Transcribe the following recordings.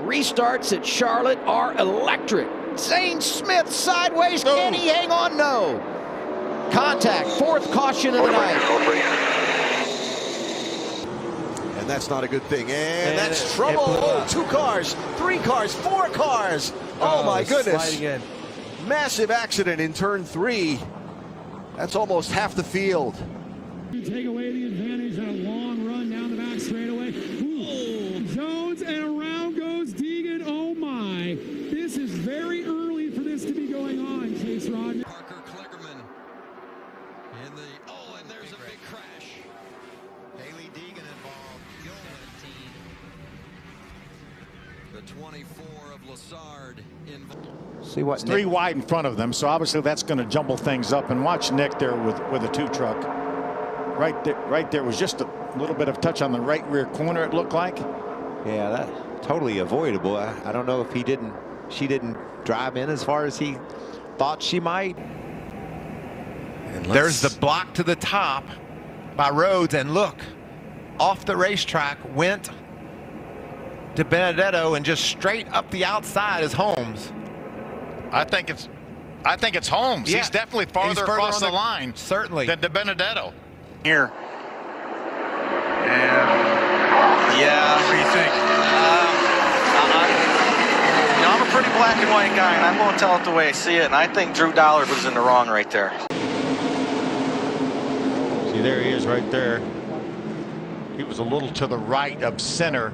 Restarts at Charlotte are electric. Zane Smith sideways. Can he hang on? No. Contact. Fourth caution of the night. And that's not a good thing. And that's trouble. Oh, 2 cars, 3 cars, 4 cars. Oh my goodness. Massive accident in turn 3. That's almost half the field. Take away the advantage on a long run down the back straightaway. Jones, and around goes Deegan. Oh my. This is very early for this to be going on, Chase Rod. Parker Kleckerman in the, and there's a big crash. Hailie Deegan involved. The 24 of Lassard involved. See what? It's 3 wide in front of them, so obviously that's going to jumble things up. And watch Nick there with a 2 truck. Right there was just a little bit of touch on the right rear corner, it looked like. Yeah, that totally avoidable. I don't know if she didn't drive in as far as he thought she might. And there's the block to the top by Rhodes, and look, off the racetrack went to Benedetto, and just straight up the outside is Holmes. I think it's Holmes. Yeah. He's definitely farther across the line, certainly, than DiBenedetto. Here. And yeah, what do you think? I'm a pretty black and white guy, and I'm going to tell it the way I see it. And I think Drew Dollard was in the wrong right there. See, there he is right there. He was a little to the right of center.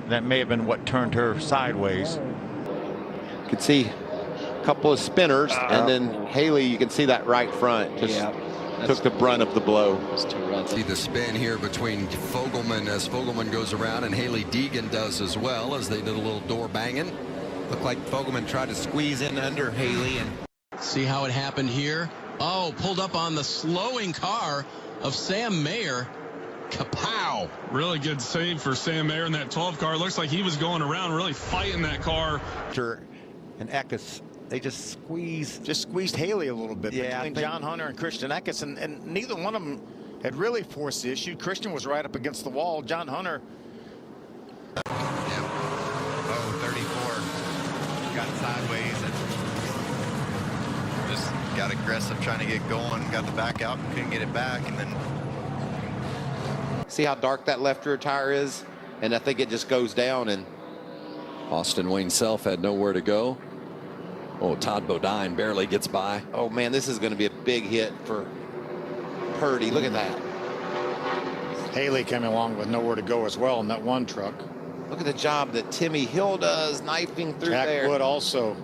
That may have been what turned her sideways. You could see a couple of spinners, and then Hailie, you can see that right front just took the brunt of the blow. See the spin here between Fogelman as Fogelman goes around, and Hailie Deegan does as well, as they did a little door banging. Looked like Fogelman tried to squeeze in under Hailie. And see how it happened here. Oh, pulled up on the slowing car of Sam Mayer. Kapow! Really good save for Sam Mayer in that 12 car. Looks like he was going around really fighting that car. And Eckes, they just squeezed Hailie a little bit between John Hunter and Christian Eckes, and neither one of them had really forced the issue. Christian was right up against the wall. John Hunter. yeah. Oh, 34 got sideways and just got aggressive trying to get going. Got the back out and couldn't get it back, and then. see how dark that left rear tire is, and I think it just goes down. And Austin Wayne Self had nowhere to go. Oh, Todd Bodine barely gets by. oh man, this is going to be a big hit for Purdy. Look at that. Hailie came along with nowhere to go as well in that 1 truck. Look at the job that Timmy Hill does, knifing through there. Jack Wood also.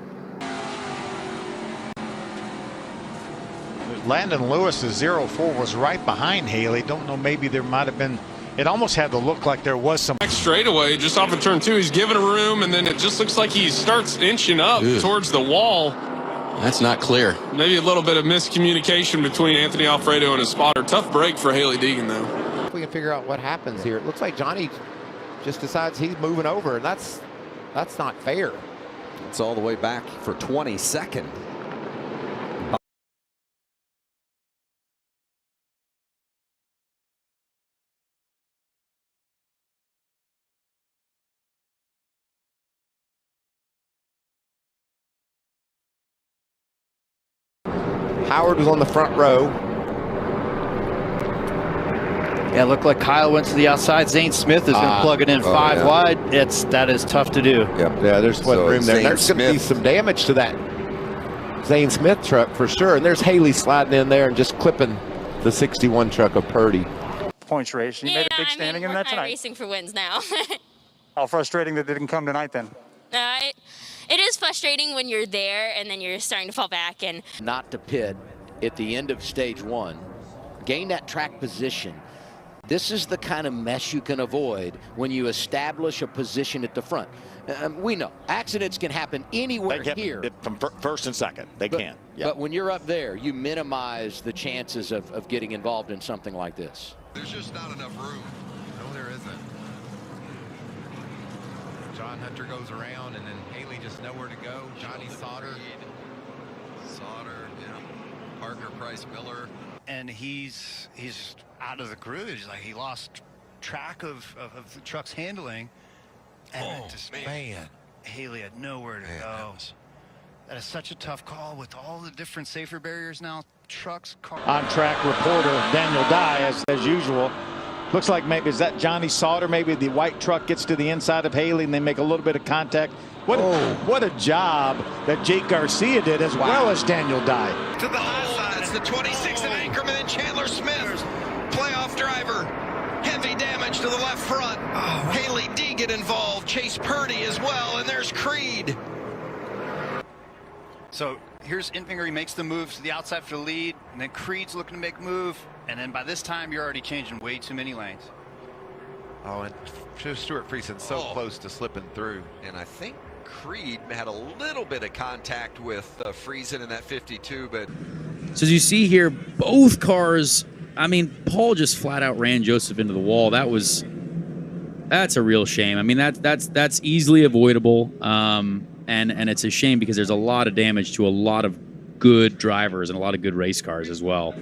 Landon Lewis's 04 was right behind Hailie. Don't know, maybe there might have been, it almost had to look like there was some. Straightaway, just off of turn 2, he's giving room, and then it just looks like he starts inching up towards the wall. That's not clear. Maybe a little bit of miscommunication between Anthony Alfredo and his spotter. Tough break for Hailie Deegan, though. If we can figure out what happens here. It looks like Johnny just decides he's moving over, and that's not fair. It's all the way back for 22nd. Howard was on the front row. Yeah, it looked like Kyle went to the outside. Zane Smith is going to plug it in 5 wide. That is tough to do. Yep. Yeah, there's one room there. There's going to be some damage to that Zane Smith truck for sure. And there's Hailie sliding in there and just clipping the 61 truck of Purdy. Points race. You made a big standing in that tonight. Racing for wins now. How frustrating that didn't come tonight then. It is frustrating when you're there and then you're starting to fall back. And Not to pit at the end of stage 1. Gain that track position. This is the kind of mess you can avoid when you establish a position at the front. We know accidents can happen anywhere here. From first and second, they can. But when you're up there, you minimize the chances of getting involved in something like this. There's just not enough room. No, there isn't. John Hunter goes around, and then Hailie just nowhere to go. Johnny Sauter, Parker Price Miller. And he's out of the grooves. Like, he lost track of the truck's handling. And man. Hailie had nowhere to go. That is such a tough call with all the different safer barriers now. Trucks, cars. On-track reporter Daniel Dye, as usual. Looks like maybe, is that Johnny Sauter? Maybe the white truck gets to the inside of Hailie and they make a little bit of contact. What a job that Jake Garcia did, as well as Daniel Dye. To the high side. That's the 26 of Anchorman and Chandler Smith. Playoff driver. Heavy damage to the left front. Hailie Deegan involved. Chase Purdy as well. And there's Creed. So here's Infinger. He makes the move to the outside for the lead. And then Creed's looking to make a move. And then by this time, you're already changing way too many lanes. Oh, and Stuart Friesen so close to slipping through. And I think Creed had a little bit of contact with Friesen in that 52, but so as you see here, both cars, I mean, Paul just flat out ran Joseph into the wall. That's a real shame. I mean, that's easily avoidable, and it's a shame because there's a lot of damage to a lot of good drivers and a lot of good race cars as well.